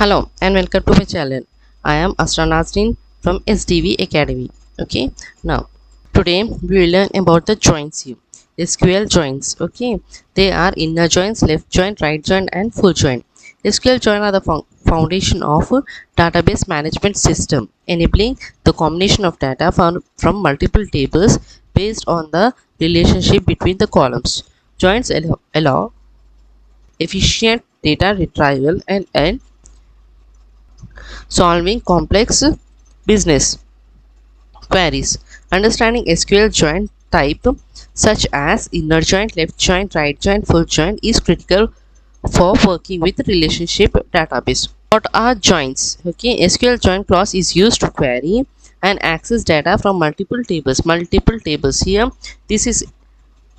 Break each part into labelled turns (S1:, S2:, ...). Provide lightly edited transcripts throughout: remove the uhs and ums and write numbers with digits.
S1: Hello and welcome to my channel. I am Asra Nazreen from SDV Academy. Okay, now today we will learn about the joints here. SQL joints. Okay, they are inner joints, left joint, right joint, and full joint. SQL joints are the foundation of a database management system, enabling the combination of data found from multiple tables based on the relationship between the columns. Joints allow efficient data retrieval and solving complex business queries. Understanding SQL joint type such as inner joint, left joint, right joint, full joint is critical for working with relationship database. What are joints? Okay, SQL joint clause is used to query and access data from multiple tables. Multiple tables here. This is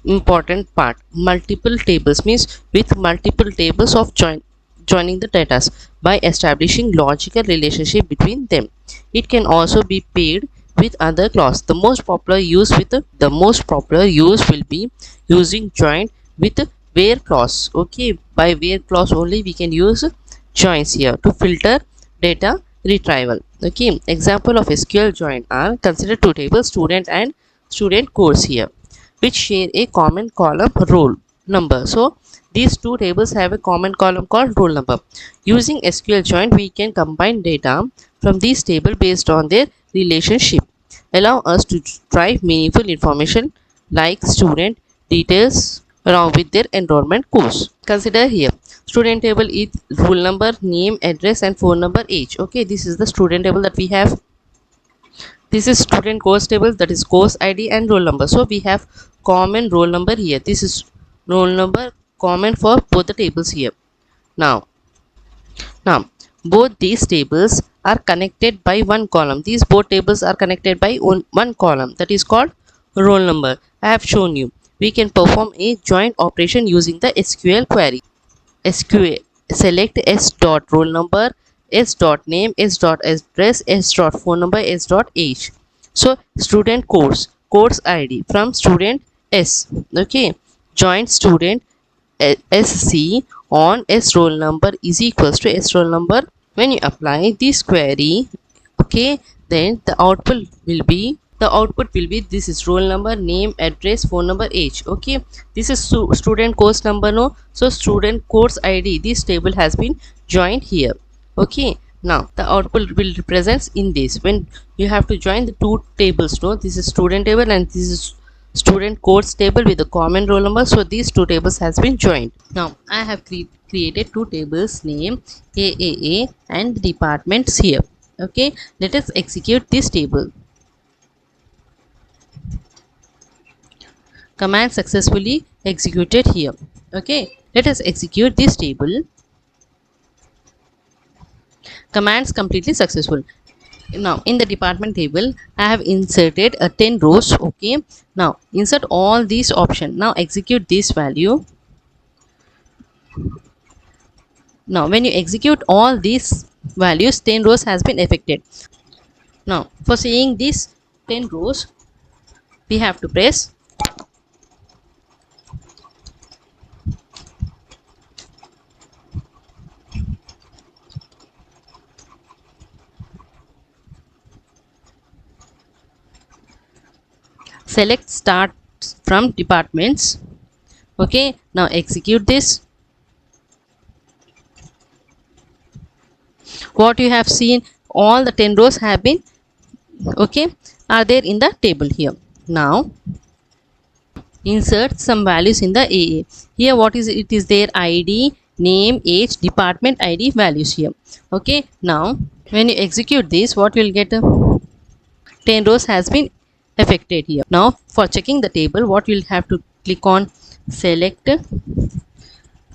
S1: important part. Multiple tables means with multiple tables of joining the data by establishing logical relationship between them. It can also be paired with other clause. The most popular use will be using joint with where clause. Okay, by where clause only we can use joins here to filter data retrieval. Okay, example of SQL join are consider two tables, student and student course here, which share a common column roll number. So these two tables have a common column called roll number. Using SQL join, we can combine data from these tables based on their relationship, allow us to drive meaningful information like student details along with their enrollment course. Consider here student table is roll number, name, address, and phone number, age. Okay, this is the student table that we have. This is student course table, that is course ID and roll number. So we have common roll number here. This is roll number common for both the tables here. Now both these tables are connected by one column. These both tables are connected by one column, that is called roll number. I have shown you. We can perform a joint operation using the SQL query. SQL select s dot roll number, s dot name, s dot address, s dot phone number, s dot age. So student course ID from student s. Okay, joint student sc on s roll number is equals to s roll number. When you apply this query, okay, then the output will be this is roll number, name, address, phone number, age. Okay, this is student course number, no? So student course ID, this table has been joined here. Okay, now the output will represents in this when you have to join the two tables, no? This is student table and this is student course table with a common roll number. So these two tables has been joined. Now I have created two tables, name AAA and departments here. Okay, let us execute this table. Command successfully executed here. Okay, let us execute this table. Commands completely successful. Now in the department table I have inserted 10 rows. Okay, now insert all these options. Now execute this value. Now when you execute all these values, 10 rows has been affected. Now for seeing these 10 rows, we have to press select start from departments. Okay, now execute this. What you have seen, all the 10 rows have been, okay, are there in the table here. Now insert some values in the AA. Here what is it is their ID, name, age, department ID values here. Okay, now when you execute this, what will get 10 rows has been affected here. Now for checking the table, what you'll have to click on select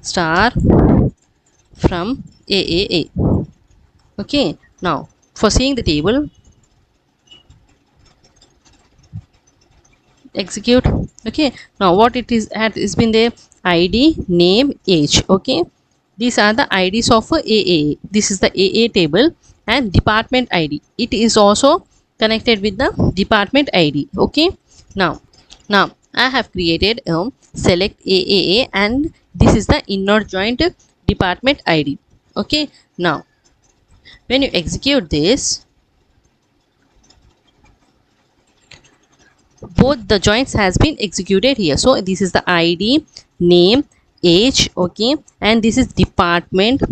S1: star from AAA. Okay, now for seeing the table, execute. Okay, now what it is at is been there, ID, name, age. Okay, these are the IDs of AAA. This is the AA table and department ID. It is also connected with the department ID. Okay, now I have created select AAA and this is the inner joint department ID. Okay, now When you execute this, both the joints has been executed here. So this is the id, name, age, okay, and this is department,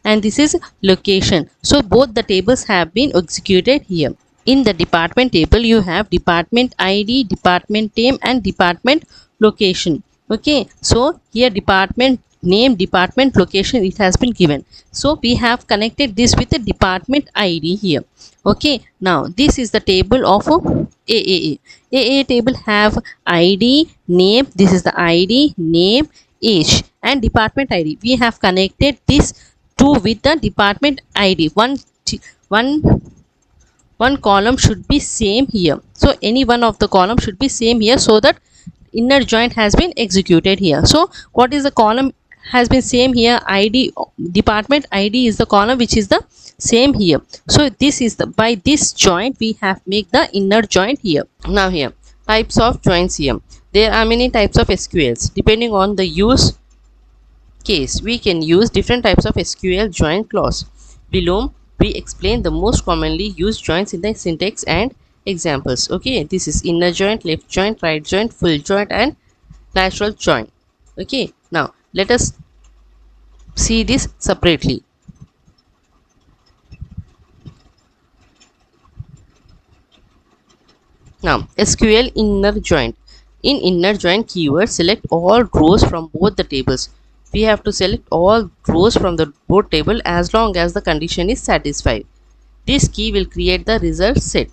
S1: and this is location. So both the tables have been executed here. In the department table you have department id, department name, and department location. Okay, so here department name, department location, it has been given. So we have connected this with the department id here. Okay, now this is the table of AAA. AAA table have id, name, this is the id, name, age, and department id. We have connected this two with the department id. One column should be same here. So any one of the column should be same here, so that inner joint has been executed here. So what is the column has been same here? id, department id is the column which is the same here. So this is the, by this joint we have make the inner joint here. Now here types of joints here. There are many types of SQLs. Depending on the use case, we can use different types of SQL joint clause. Below we explain the most commonly used joints in the syntax and examples. Okay, this is inner joint, left joint, right joint, full joint, and natural joint. Okay, now let us see this separately. Now SQL inner joint. In inner joint keyword, select all rows from both the tables. We have to select all rows from the both table as long as the condition is satisfied. This key will create the result set.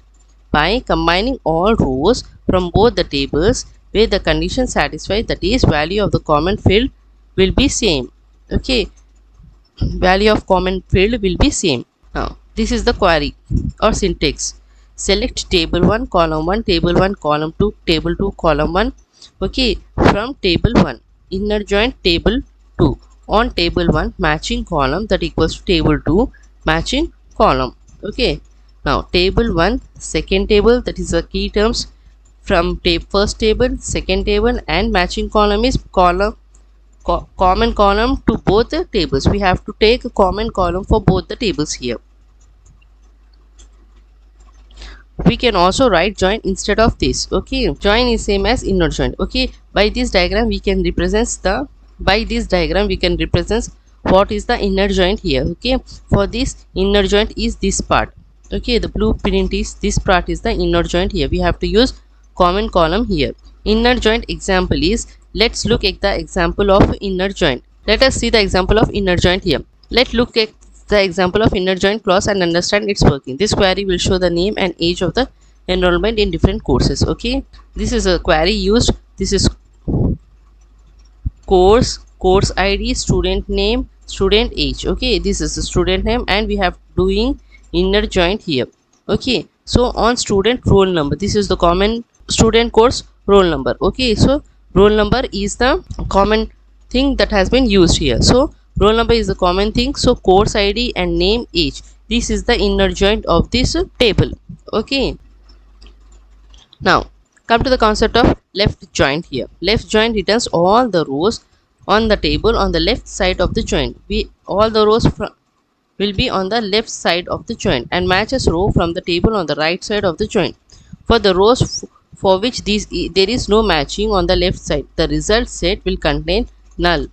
S1: By combining all rows from both the tables where the condition satisfied, that is value of the common field will be same. Okay, value of common field will be same. Now this is the query or syntax. Select table 1 column 1, table 1 column 2, table 2 column 1. Okay, from table 1 inner joint table 2, on table 1 matching column that equals to table 2 matching column. Okay, now table 1 second table, that is the key terms from first table, second table, and matching column is common column to both the tables. We have to take a common column for both the tables here. We can also write join instead of this. Okay, join is same as inner joint. Okay, by this diagram we can represent what is the inner joint here. Okay, for this inner joint is this part. Okay, the blueprint is this part is the inner joint here. We have to use common column here. Inner joint example is, let's look at the example of inner joint. Let us see the example of inner joint here. Let's look at the example of inner joint clause and understand its working. This query will show the name and age of the enrollment in different courses. Okay, this is a query used. This is course id, student name, student age. Okay, this is the student name, and we have doing inner joint here. Okay, so on student roll number, this is the common student course roll number. Okay, so roll number is the common thing that has been used here. So roll number is the common thing. So course id and name, age, this is the inner joint of this table. Okay, now come to the concept of left joint here. Left joint returns all the rows on the table on the left side of the joint. All the rows will be on the left side of the joint and matches row from the table on the right side of the joint. For the rows for which there is no matching on the left side, the result set will contain null.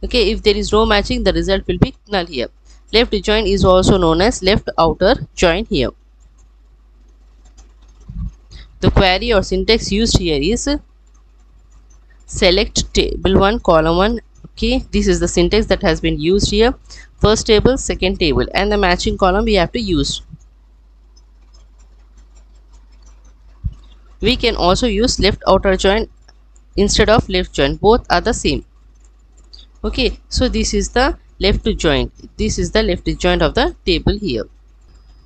S1: Okay, if there is no matching, the result will be null here. Left joint is also known as left outer joint here. The query or syntax used here is select table 1 column 1. Okay, this is the syntax that has been used here. First table, second table, and the matching column we have to use. We can also use left outer joint instead of left joint. Both are the same. Okay, so this is the left joint. This is the left joint of the table here.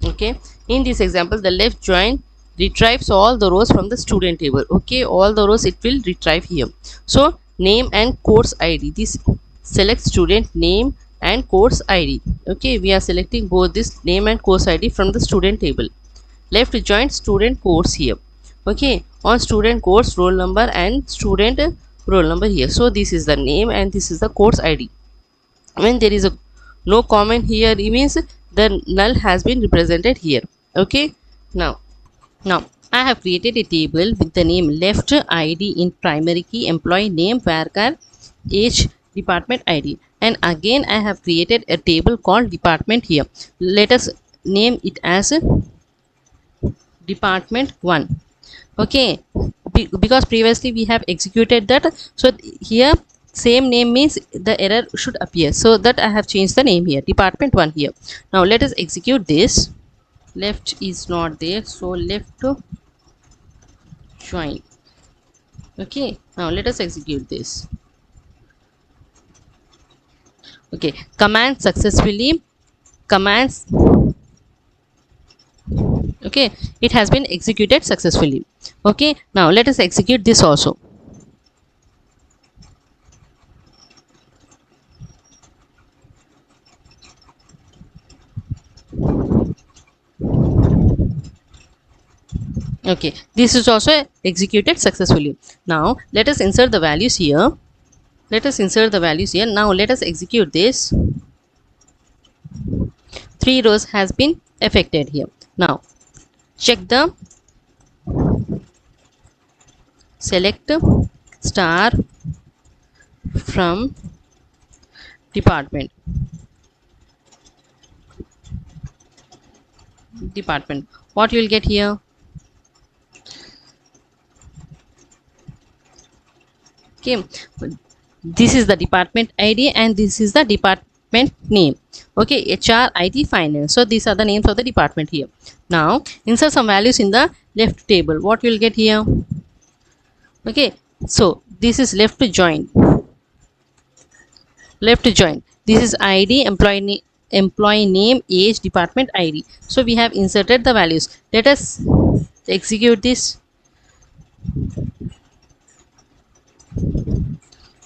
S1: Okay, in this example, the left joint retrieves all the rows from the student table. Okay, all the rows it will retrieve here. So name and course id, this select student name and course id. Okay, we are selecting both this name and course id from the student table. Left joint student course here. Okay, on student course roll number and student roll number here. So this is the name and this is the course id. When there is no comment here, it means the null has been represented here. Okay, now I have created a table with the name left id in primary key, employee name, varchar age, department id, and again I have created a table called department here. Let us name it as department 1. Okay, because previously we have executed that, so here same name means the error should appear, so that I have changed the name here, department 1 here. Now let us execute this. Left is not there, so left to join. Okay, now let us execute this. Okay, command successfully, commands, okay, it has been executed successfully. Okay, now let us execute this also. Okay, this is also executed successfully. Now let us insert the values here. Now let us execute this. 3 rows has been affected here. Now check the select star from department. What you will get here? Okay, this is the department id and this is the department name. Okay, hr it finance, so these are the names of the department here. Now insert some values in the left table. What you will get here? Okay, so this is left join. This is id, employee name, age, department id. So we have inserted the values. Let us execute this.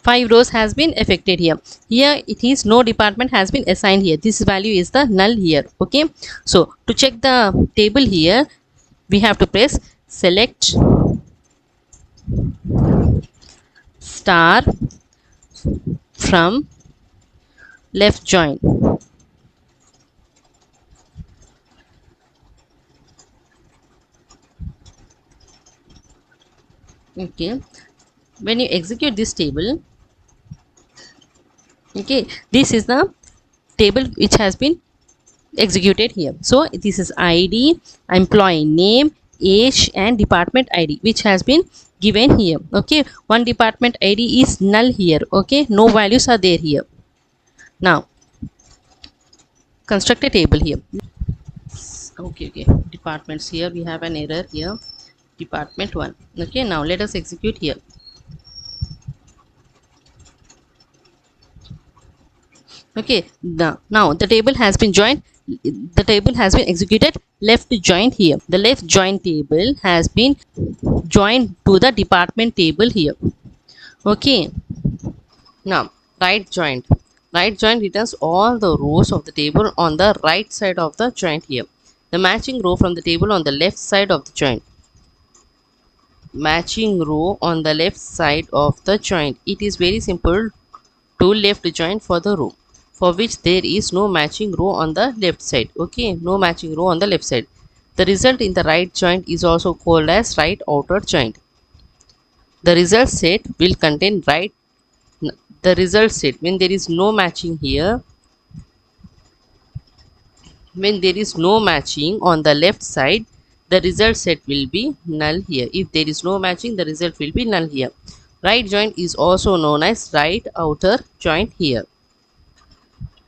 S1: 5 rows has been affected here. Here it is no department has been assigned here. This value is the null here. Okay, so to check the table here, we have to press select star from left join. Okay, when you execute this table, okay, this is the table which has been executed here. So this is id, employee name, age and department id which has been given here. Okay, one department id is null here. Okay, no values are there here. Now construct a table here. Okay, departments, here we have an error here, department 1. Okay, now let us execute here. Okay, now the table has been joined, the table has been executed left joined here. The left join table has been joined to the department table here. Okay, now right joint returns all the rows of the table on the right side of the joint here. The matching row from the table on the left side of the joint. Matching row on the left side of the joint. It is very simple to left join for the row for which there is no matching row on the left side. Okay, no matching row on the left side. The result in the right joint is also called as right outer joint. The result set will contain the result set when there is no matching here, when there is no matching on the left side, the result set will be null here. If there is no matching, the result will be null here. Right joint is also known as right outer joint here.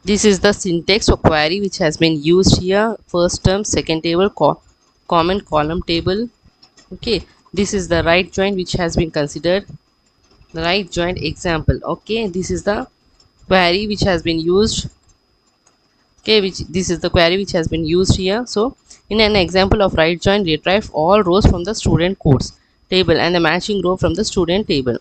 S1: This is the syntax for query which has been used here. First term, second table, common column table. Okay, this is the right joint which has been considered. The right joint example. Okay, this is the query which has been used. Okay, this is the query which has been used here. So in an example of right joint, retrieve all rows from the student codes table and the matching row from the student table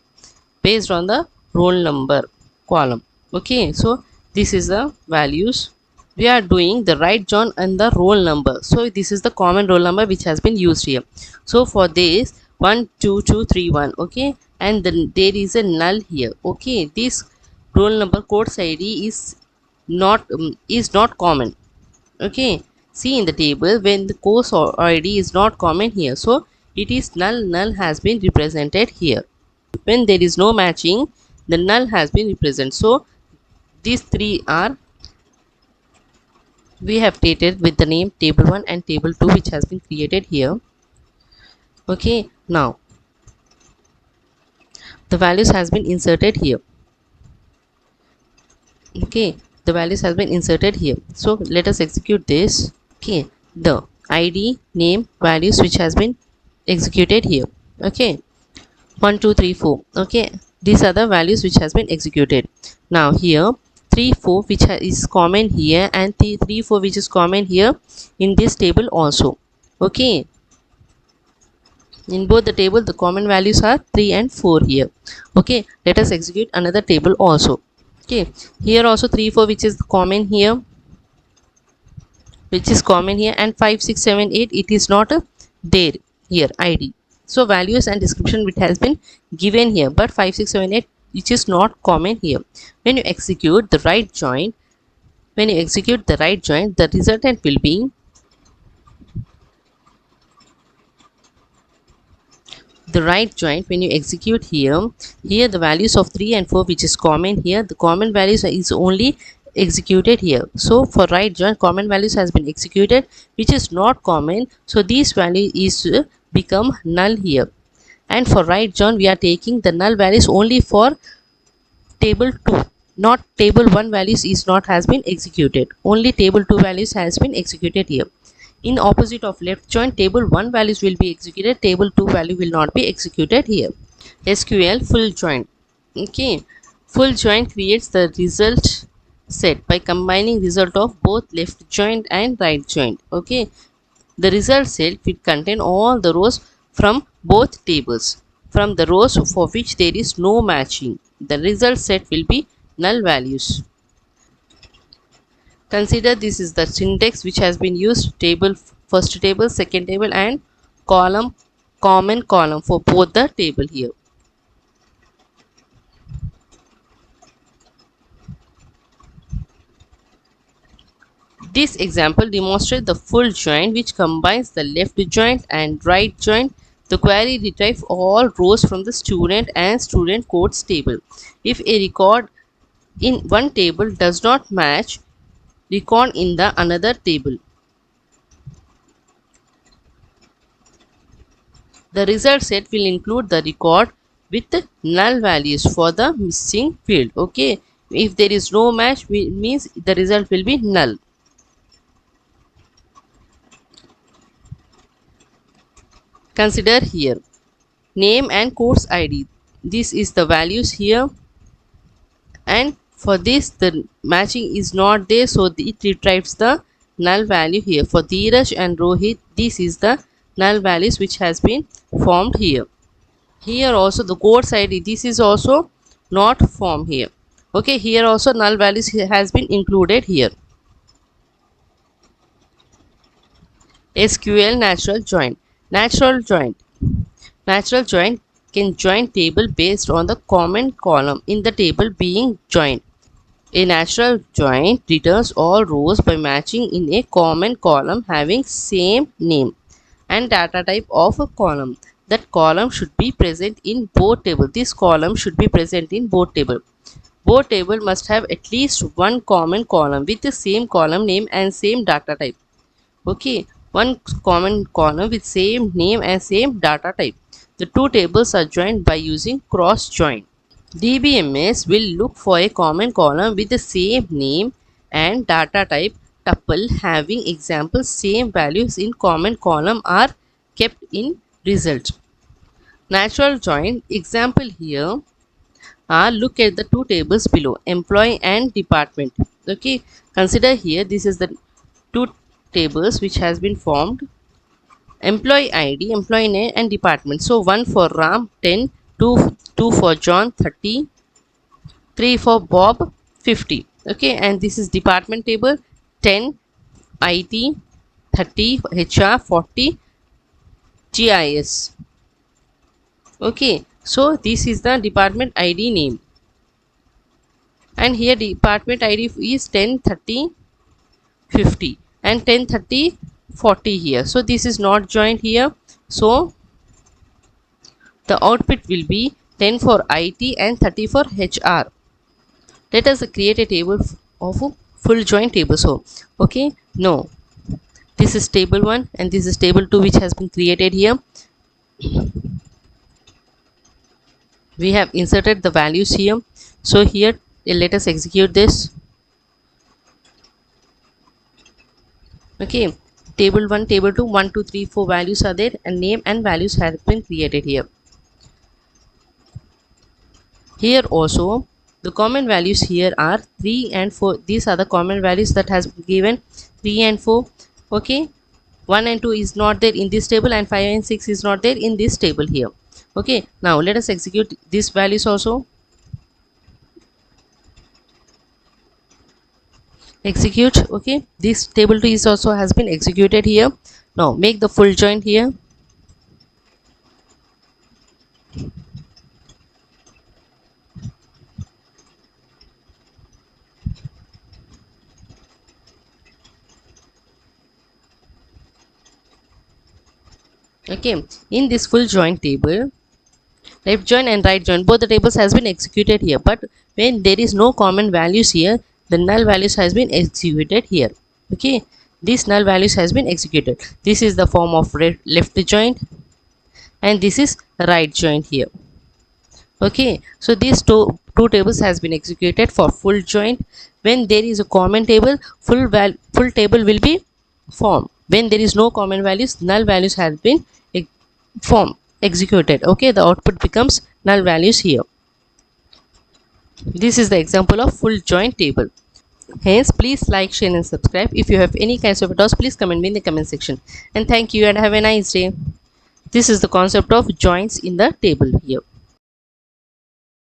S1: based on the roll number column. Okay, so this is the values. We are doing the right join and the roll number, so this is the common roll number which has been used here. So for this 12231, okay, and then there is a null here. Okay, this roll number codes id is not common. Okay, see in the table when the course or id is not common here, so it is null has been represented here. When there is no matching, the null has been represented. So these three are we have stated with the name table 1 and table 2, which has been created here. Okay, now the values has been inserted here. Okay, the values has been inserted here, so let us execute this. Okay, the id, name, values which has been executed here. Okay, 1 2 3 4. Okay, these are the values which has been executed. Now here 3 4 which is common here, and 3 4 which is common here in this table also. Okay, in both the table the common values are 3 and 4 here. Okay, let us execute another table also. Okay, here also 3 4 which is common here, and 5 6 7 8 it is not there here id. So values and description which has been given here, but 5 6 7 8 which is not common here. When you execute the right join, the resultant will be the right joint. When you execute here the values of 3 and 4 which is common here, the common values is only executed here. So for right joint, common values has been executed, which is not common, so this value is become null here. And for right joint, we are taking the null values only for table 2, not table 1 values is not has been executed, only table 2 values has been executed here. In opposite of left join, table 1 values will be executed, table 2 value will not be executed here. SQL full join. Okay, full join creates the result set by combining result of both left joint and right joint. Okay, the result set will contain all the rows from both tables. From the rows for which there is no matching, the result set will be null values. Consider this is the syntax which has been used: table, first table, second table, and column, common column for both the table here. This example demonstrates the full join which combines the left joint and right joint. The query retrieves all rows from the student and student codes table. If a record in one table does not match record in the another table, the result set will include the record with null values for the missing field. Okay, if there is no match, means the result will be null. Consider here name and course id. This is the values here, and for this the matching is not there, so it retrieves the null value here. For Dheeraj and Rohit, this is the null values which has been formed here. Here also the course id, this is also not formed here. Okay, here also null values has been included here. SQL natural join. Natural join can join table based on the common column in the table being joined. A natural join returns all rows by matching in a common column having same name and data type of a column. That column should be present in both tables. This column should be present in both tables. Both tables must have at least one common column with the same column name and same data type. Okay, one common column with same name and same data type. The two tables are joined by using cross join. DBMS will look for a common column with the same name and data type tuple having example same values in common column are kept in result. Natural join example here are look at the two tables below, employee and department. Okay, consider here this is the two tables which has been formed: employee id, employee name, and department. So 1 for Ram 10, 2 for John 30, 3 for Bob 50. Okay, and this is department table: 10 IT, 30 HR, 40 GIS. Okay, so this is the department ID name, and here department ID is 10, 30, 50, and 10 30 40 here. So this is not joined here, so the output will be 10 for IT and 30 for HR. Let us create a table of full join table. So okay, no, this is table 1 and this is table 2 which has been created here. We have inserted the values here. So here let us execute this. Okay, table 1, table 2, 1 2 3 4 values are there and name and values have been created here. Here also the common values here are 3 and 4. These are the common values that has been given, 3 and 4. Okay, 1 and 2 is not there in this table and 5 and 6 is not there in this table here. Okay, now let us execute these values also. Execute. Okay, this table 2 is also has been executed here. Now make the full join here. Okay, in this full join table, left join and right join, both the tables has been executed here, but when there is no common values here, the null values has been executed here. Okay, this null values has been executed. This is the form of left joint and this is right joint here. Okay, so these two tables has been executed for full joint. When there is a common table, full table will be formed. When there is no common values, null values has been formed, executed. Okay, the output becomes null values here. This is the example of full joint table. Hence, please like, share and subscribe. If you have any kinds of doubts, please comment me in the comment section. And thank you and have a nice day. This is the concept of joints in the table here.